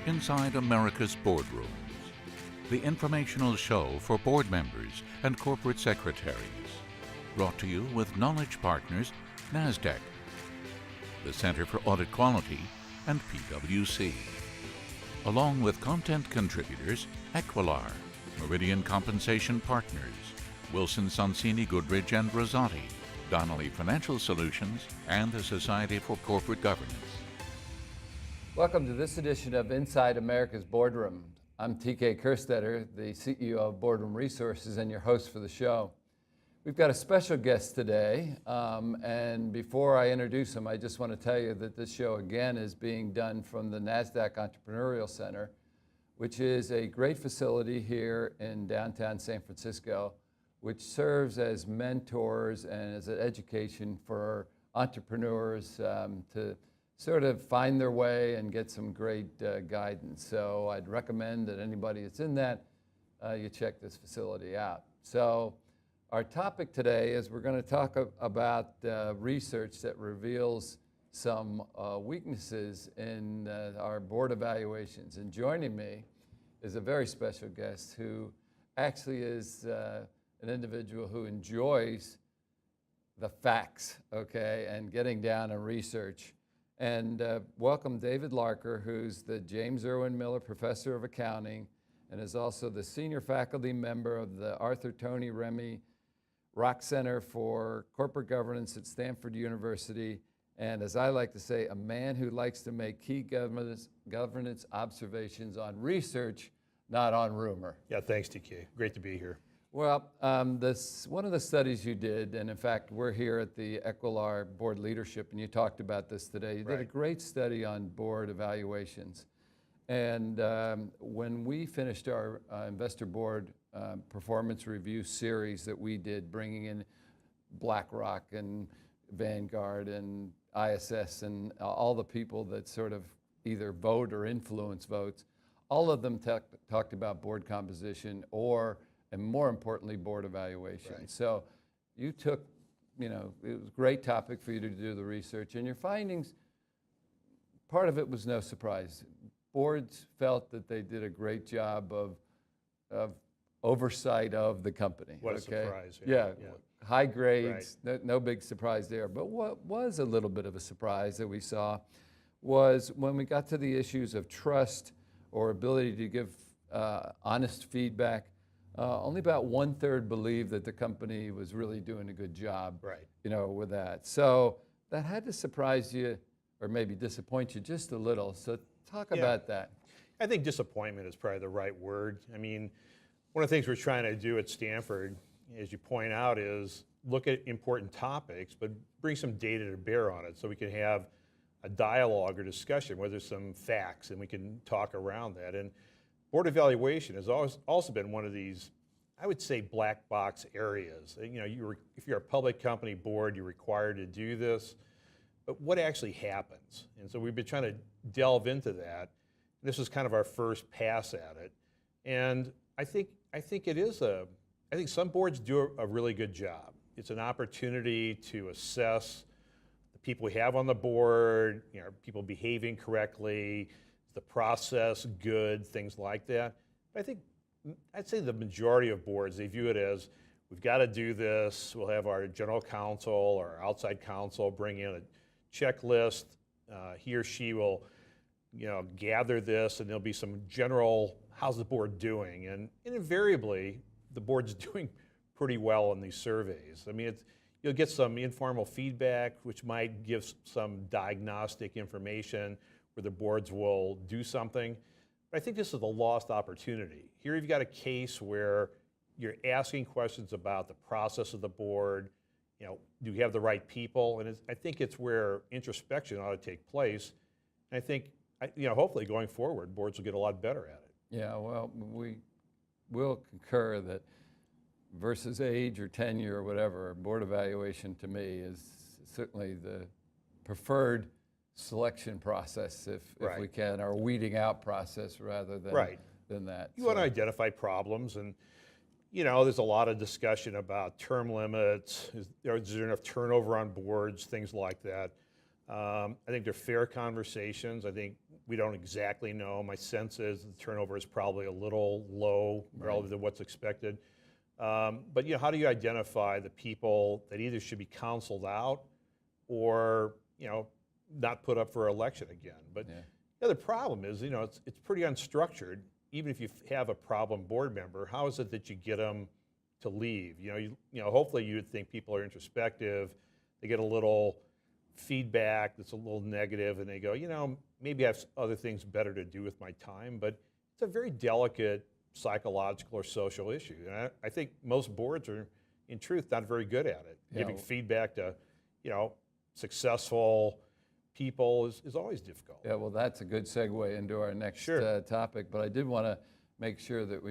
Inside America's Boardrooms, the informational show for board members and corporate secretaries. Brought to you with knowledge partners Nasdaq, the Center for Audit Quality, and PwC. Along with content contributors EQUILAR, MERIDIAN Compensation Partners, Wilson Sonsini Goodrich and Rosati, Donnelley Financial Solutions, and the Society for Corporate Governance. Welcome to this edition of Inside America's Boardroom. I'm TK Kerstetter, the CEO of Boardroom Resources and your host for the show. We've got a special guest today, and before I introduce him, I just want to tell you that this show again is being done from the Nasdaq Entrepreneurial Center, which is a great facility here in downtown San Francisco, which serves as mentors and as an education for entrepreneurs to sort of find their way and get some great guidance. So I'd recommend that anybody that's in that, you check this facility out. So our topic today is we're going to talk about research that reveals some weaknesses in our board evaluations. And joining me is a very special guest who actually is an individual who enjoys the facts, okay, and getting down and research. And welcome David Larcker, who's the James Irwin Miller Professor of Accounting and is also the senior faculty member of the Toni Rembe Rock Center for Corporate Governance at Stanford University. And as I like to say, a man who likes to make key governance observations on research, not on rumor. Yeah, thanks, TK. Great to be here. Well, one of the studies you did, and in fact, we're here at the EQUILAR Board Leadership, and you talked about this today. You did a great study on board evaluations. And when we finished our investor board performance review series that we did, bringing in BlackRock and Vanguard and ISS and all the people that sort of either vote or influence votes, all of them talked about board composition and more importantly, board evaluation. Right. So you took, it was a great topic for you to do the research, and your findings, part of it was no surprise. Boards felt that they did a great job of oversight of the company. What a surprise. Yeah. High grades, no big surprise there. But what was a little bit of a surprise that we saw was when we got to the issues of trust or ability to give honest feedback, only about 1/3 believed that the company was really doing a good job, with that. So that had to surprise you or maybe disappoint you just a little. So talk about that. I think disappointment is probably the right word. I mean, one of the things we're trying to do at Stanford, as you point out, is look at important topics, but bring some data to bear on it so we can have a dialogue or discussion where there's some facts and we can talk around that. And board evaluation has also been one of these, I would say, black box areas. If you're a public company board, you're required to do this, but what actually happens? And so we've been trying to delve into that. This is kind of our first pass at it. And I think some boards do a really good job. It's an opportunity to assess the people we have on the board, are people behaving correctly, the process good, things like that. But I'd say the majority of boards, they view it as, we've got to do this, we'll have our general counsel or our outside counsel bring in a checklist, he or she will gather this, and there'll be some general, how's the board doing? And invariably, the board's doing pretty well in these surveys. I mean, you'll get some informal feedback, which might give some diagnostic information where the boards will do something. But I think this is a lost opportunity. Here you've got a case where you're asking questions about the process of the board, do you have the right people? And I think it's where introspection ought to take place. And I think, hopefully going forward, boards will get a lot better at it. Yeah, well, we will concur that versus age or tenure or whatever, board evaluation to me is certainly the preferred selection process, if we can, or weeding out process rather than that. You want to identify problems, and there's a lot of discussion about term limits. Is there enough turnover on boards, things like that. I think they're fair conversations. I think We don't exactly know. My sense is the turnover is probably a little low relative to what's expected. But how do you identify the people that either should be counseled out or not put up for election again? But the other problem is it's pretty unstructured. Even if you have a problem board member, how is it that you get them to leave? Hopefully you would think people are introspective. They get a little feedback that's a little negative, and they go, maybe I have other things better to do with my time. But it's a very delicate psychological or social issue. And I think most boards are, in truth, not very good at it. Giving feedback to, successful people is always difficult. Yeah, well, that's a good segue into our next topic. But I did want to make sure that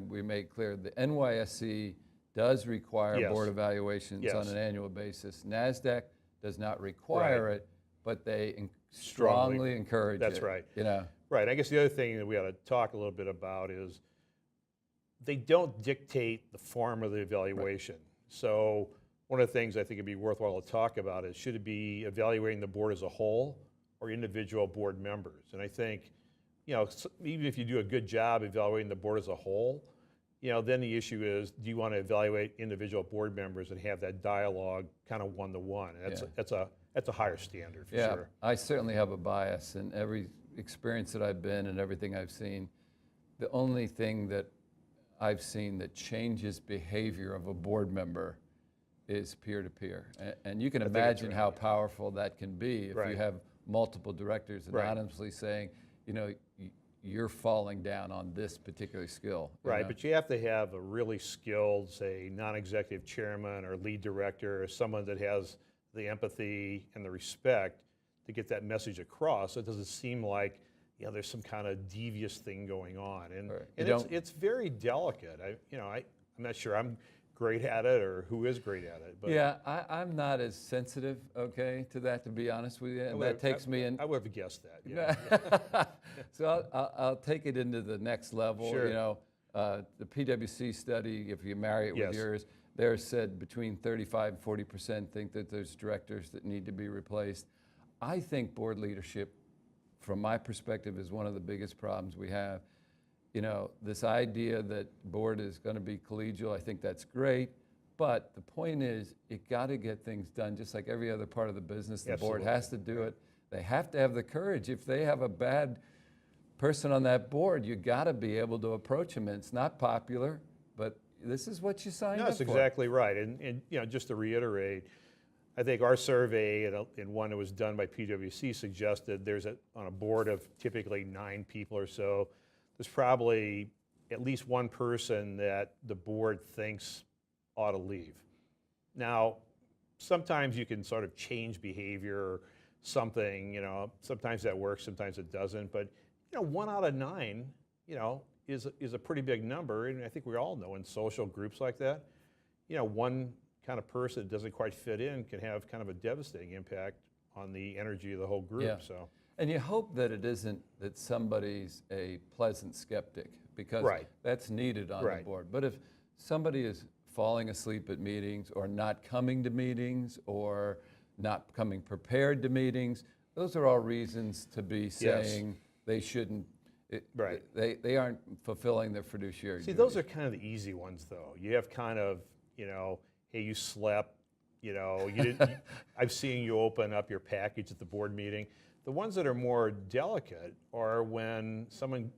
we make clear the NYSE does require board evaluations on an annual basis. Nasdaq does not require it, but they strongly encourage it. That's right. Right. I guess the other thing that we ought to talk a little bit about is they don't dictate the form of the evaluation. So one of the things I think it'd be worthwhile to talk about is, should it be evaluating the board as a whole or individual board members? And I think, even if you do a good job evaluating the board as a whole, then the issue is, do you want to evaluate individual board members and have that dialogue kind of one-to-one? And that's a higher standard for sure. I certainly have a bias in every experience that I've been and everything I've seen. The only thing that I've seen that changes behavior of a board member is peer-to-peer. And you can imagine how powerful that can be if you have multiple directors anonymously saying, you're falling down on this particular skill. Right, but you have to have a really skilled, say, non-executive chairman or lead director, or someone that has the empathy and the respect to get that message across. So it doesn't seem like there's some kind of devious thing going on. And it's very delicate. I'm not sure I'm great at it or who is great at it. But I'm not as sensitive, to that, to be honest with you. And that takes me in. I would have guessed that. So I'll take it into the next level. Sure. The PwC study, if you marry it with yours, there said between 35 and 40% think that there's directors that need to be replaced. I think board leadership, from my perspective, is one of the biggest problems we have. This idea that board is going to be collegial, I think that's great. But the point is, you got to get things done just like every other part of the business. The board has to do it. They have to have the courage. If they have a bad person on that board, you got to be able to approach them. And it's not popular, but this is what you signed up for. That's exactly right. And just to reiterate, I think our survey, and one that was done by PwC, suggested there's on a board of typically 9 people or so, there's probably at least one person that the board thinks ought to leave. Now, sometimes you can sort of change behavior or something, sometimes that works, sometimes it doesn't, but 1 out of 9, is a pretty big number. And I think we all know in social groups like that, one kind of person that doesn't quite fit in can have kind of a devastating impact on the energy of the whole group. So. And you hope that it isn't that somebody's a pleasant skeptic, because that's needed on the board. But if somebody is falling asleep at meetings or not coming to meetings or not coming prepared to meetings, those are all reasons to be saying they shouldn't, they aren't fulfilling their fiduciary duty. Those are kind of the easy ones, though. You have kind of, hey, you slept, you didn't, I've seen you open up your package at the board meeting. The ones that are more delicate are when someone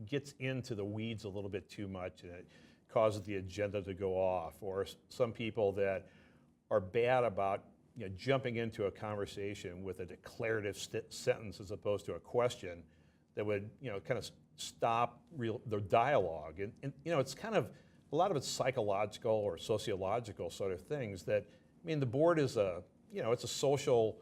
gets into the weeds a little bit too much and it causes the agenda to go off, or some people that are bad about jumping into a conversation with a declarative sentence as opposed to a question that would kind of stop the dialogue. And it's kind of, a lot of it's psychological or sociological sort of things that, the board is it's a social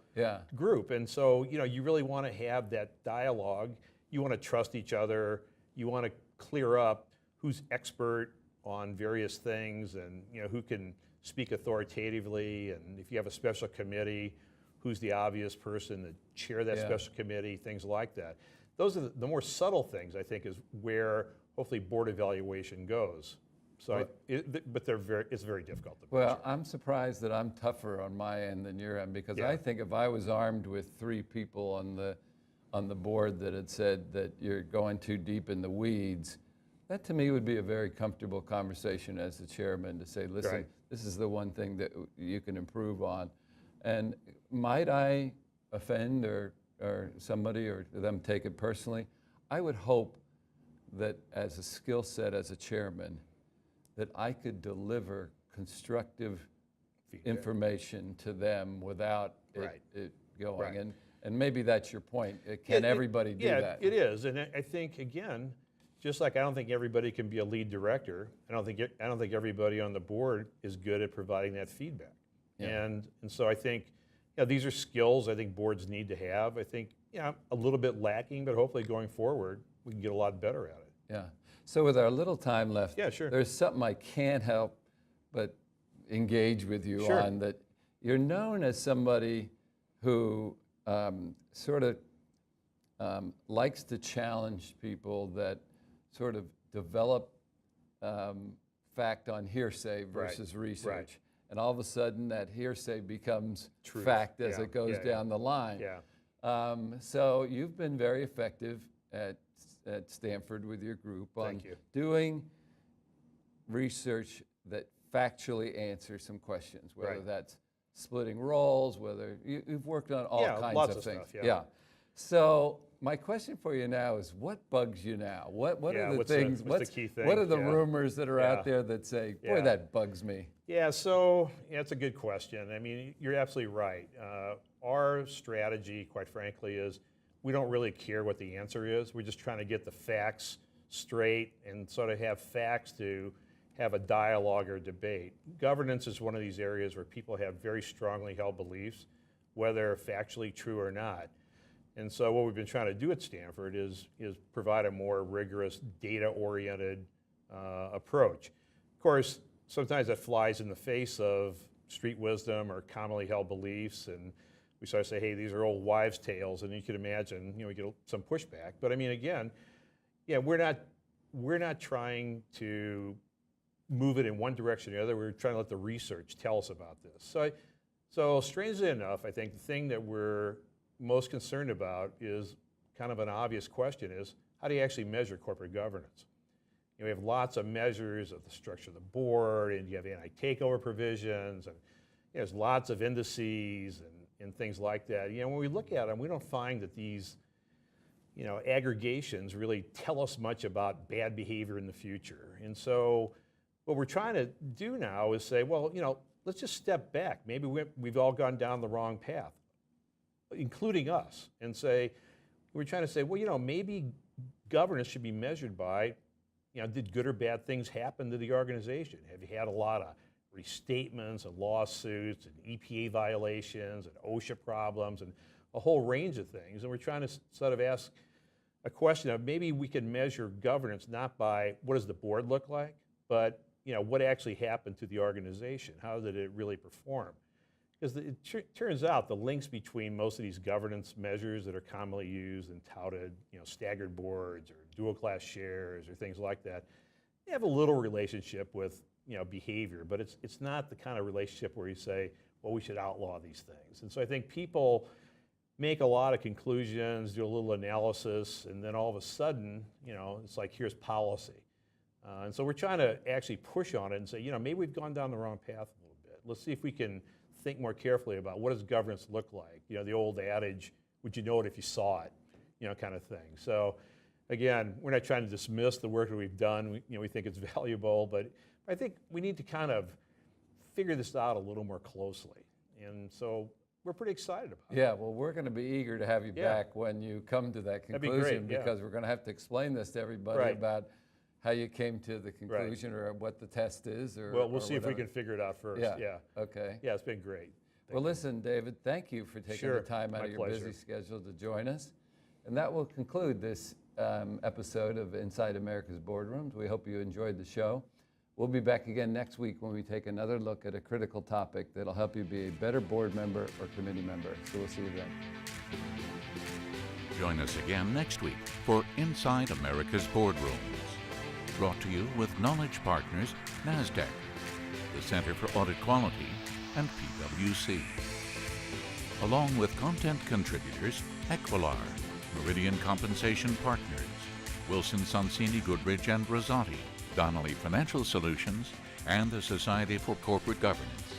group. And so, you really want to have that dialogue. You want to trust each other. You want to clear up who's expert on various things and, who can speak authoritatively. And if you have a special committee, who's the obvious person to chair that special committee, things like that. Those are the more subtle things, I think, is where hopefully board evaluation goes. So, but it's very difficult to picture. I'm surprised that I'm tougher on my end than your end, because I think if I was armed with 3 people on the board that had said that you're going too deep in the weeds, that to me would be a very comfortable conversation as the chairman to say, listen, Right. this is the one thing that you can improve on. And might I offend or somebody or them take it personally? I would hope that as a skill set as a chairman, that I could deliver constructive information to them without Right. it going. Right. And maybe that's your point. Can everybody do that? Yeah, it is. And I think, again, just like I don't think everybody can be a lead director, I don't think everybody on the board is good at providing that feedback. Yeah. And so I think these are skills I think boards need to have. I think a little bit lacking, but hopefully going forward we can get a lot better at it. Yeah. So with our little time left, Yeah, sure. there's something I can't help but engage with you Sure. on, that you're known as somebody who sort of likes to challenge people that sort of develop fact on hearsay versus research. right. And all of a sudden that hearsay becomes Truth. fact as Yeah, it goes yeah, down the line. Yeah. So you've been very effective at Stanford with your group on Thank you. doing research that factually answers some questions, whether Right. that's splitting roles, whether you've worked on all Yeah, kinds lots of of things. stuff, yeah. So my question for you now is, what bugs you now? What Yeah, are the what's the- things? what's the key What are things? the Yeah. rumors that are Yeah. out there that say, boy, Yeah. that bugs me? Yeah, so it's a good question. I mean, you're absolutely right. Our strategy, quite frankly, is we don't really care what the answer is. We're just trying to get the facts straight and sort of have facts to have a dialogue or debate. Governance is one of these areas where people have very strongly held beliefs, whether factually true or not. And so what we've been trying to do at Stanford is provide a more rigorous, data-oriented approach. Of course, sometimes that flies in the face of street wisdom or commonly held beliefs, and we sort of say, hey, these are old wives' tales, and you can imagine, we get some pushback. But I mean, again, we're not trying to move it in one direction or the other. We're trying to let the research tell us about this. So strangely enough, I think the thing that we're most concerned about is kind of an obvious question is, how do you actually measure corporate governance? We have lots of measures of the structure of the board, and you have anti-takeover provisions, and there's lots of indices and things like that. When we look at them, we don't find that these aggregations really tell us much about bad behavior in the future. And so what we're trying to do now is say, well, let's just step back. Maybe we've all gone down the wrong path, including us, and we're trying to say, well, maybe governance should be measured by, did good or bad things happen to the organization? Have you had a lot of restatements and lawsuits and EPA violations and OSHA problems and a whole range of things? And we're trying to sort of ask a question of, maybe we can measure governance not by what does the board look like, but what actually happened to the organization? How did it really perform? Because it turns out the links between most of these governance measures that are commonly used and touted, staggered boards or dual class shares or things like that, they have a little relationship with behavior, but it's not the kind of relationship where you say, well, we should outlaw these things. And so I think people make a lot of conclusions, do a little analysis, and then all of a sudden, it's like, here's policy. And so we're trying to actually push on it and say, maybe we've gone down the wrong path a little bit. Let's see if we can think more carefully about what does governance look like. The old adage, would you know it if you saw it, kind of thing. So again, we're not trying to dismiss the work that we've done. We think it's valuable, but I think we need to kind of figure this out a little more closely. And so we're pretty excited about it. Yeah, well, we're going to be eager to have you Yeah. back when you come to that That'd be conclusion, great, yeah. because we're going to have to explain this to everybody Right. about how you came to the conclusion or what the test is. Or, Well, we'll or see if we whatever. can figure it out first. Yeah. Yeah, Okay. yeah, it's been great. Well, listen, David, thank you for taking Sure, the time out my of your pleasure. busy schedule to join us. And that will conclude this episode of Inside America's Boardrooms. We hope you enjoyed the show. We'll be back again next week when we take another look at a critical topic that'll help you be a better board member or committee member. So we'll see you then. Join us again next week for Inside America's Boardrooms. Brought to you with Knowledge Partners, Nasdaq, the Center for Audit Quality, and PwC. Along with content contributors, EQUILAR, Meridian Compensation Partners, Wilson Sonsini Goodrich and Rosati, Donnelley Financial Solutions, and the Society for Corporate Governance.